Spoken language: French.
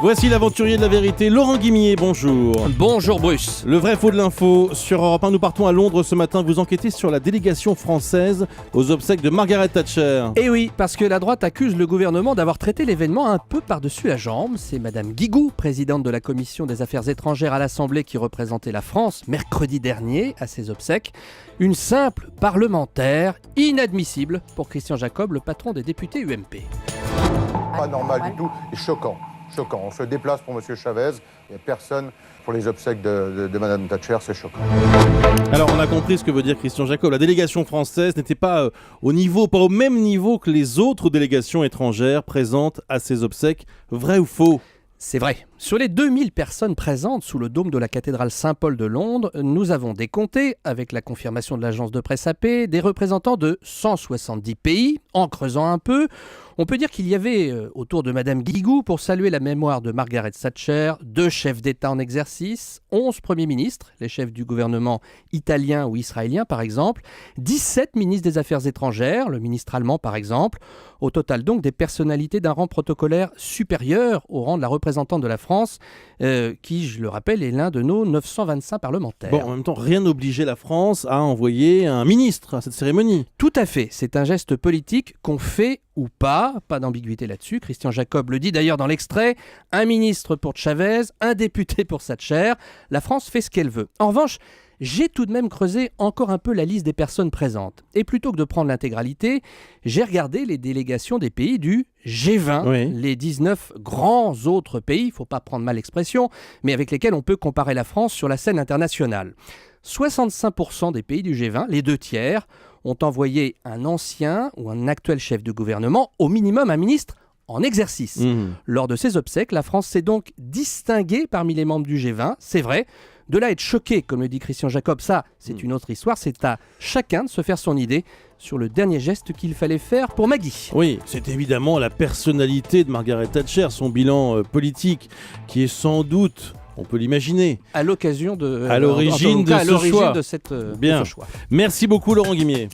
Voici l'aventurier de la vérité, Laurent Guimier, bonjour. Bonjour Bruce. Le vrai faux de l'info, sur Europe 1, nous partons à Londres ce matin, vous enquêtez sur la délégation française aux obsèques de Margaret Thatcher. Et oui, parce que la droite accuse le gouvernement d'avoir traité l'événement un peu par-dessus la jambe. C'est Madame Guigou, présidente de la commission des affaires étrangères à l'Assemblée, qui représentait la France mercredi dernier à ses obsèques. Une simple parlementaire inadmissible pour Christian Jacob, le patron des députés UMP. Pas normal du tout et choquant. Choquant. On se déplace pour M. Chavez, il n'y a personne pour les obsèques de Mme Thatcher, c'est choquant. Alors on a compris ce que veut dire Christian Jacob. La délégation française n'était pas au même niveau que les autres délégations étrangères présentes à ses obsèques. Vrai ou faux ? C'est vrai. Sur les 2000 personnes présentes sous le dôme de la cathédrale Saint-Paul de Londres, nous avons décompté, avec la confirmation de l'agence de presse AP, des représentants de 170 pays. En creusant un peu, on peut dire qu'il y avait autour de Madame Guigou, pour saluer la mémoire de Margaret Thatcher, 2 chefs d'État en exercice, 11 premiers ministres, les chefs du gouvernement italien ou israélien par exemple, 17 ministres des Affaires étrangères, le ministre allemand par exemple. Au total donc des personnalités d'un rang protocolaire supérieur au rang de la représentante de la France, qui, je le rappelle, est l'un de nos 925 parlementaires. Bon, en même temps, rien n'obligeait la France à envoyer un ministre à cette cérémonie. Tout à fait, c'est un geste politique qu'on fait ou pas d'ambiguïté là-dessus. Christian Jacob le dit d'ailleurs dans l'extrait, un ministre pour Chavez, un député pour Thatcher, la France fait ce qu'elle veut. En revanche, j'ai tout de même creusé encore un peu la liste des personnes présentes. Et plutôt que de prendre l'intégralité, j'ai regardé les délégations des pays du G20, oui. Les 19 grands autres pays, il ne faut pas prendre mal l'expression, mais avec lesquels on peut comparer la France sur la scène internationale. 65% des pays du G20, les 2 tiers, ont envoyé un ancien ou un actuel chef de gouvernement, au minimum un ministre en exercice. Lors de ces obsèques, la France s'est donc distinguée parmi les membres du G20, c'est vrai. De là à être choqué, comme le dit Christian Jacob, ça, c'est une autre histoire. C'est à chacun de se faire son idée sur le dernier geste qu'il fallait faire pour Maggie. Oui, c'est évidemment la personnalité de Margaret Thatcher, son bilan politique, qui est sans doute, on peut l'imaginer, à l'origine de ce choix. De ce choix. Bien. Merci beaucoup Laurent Guimier.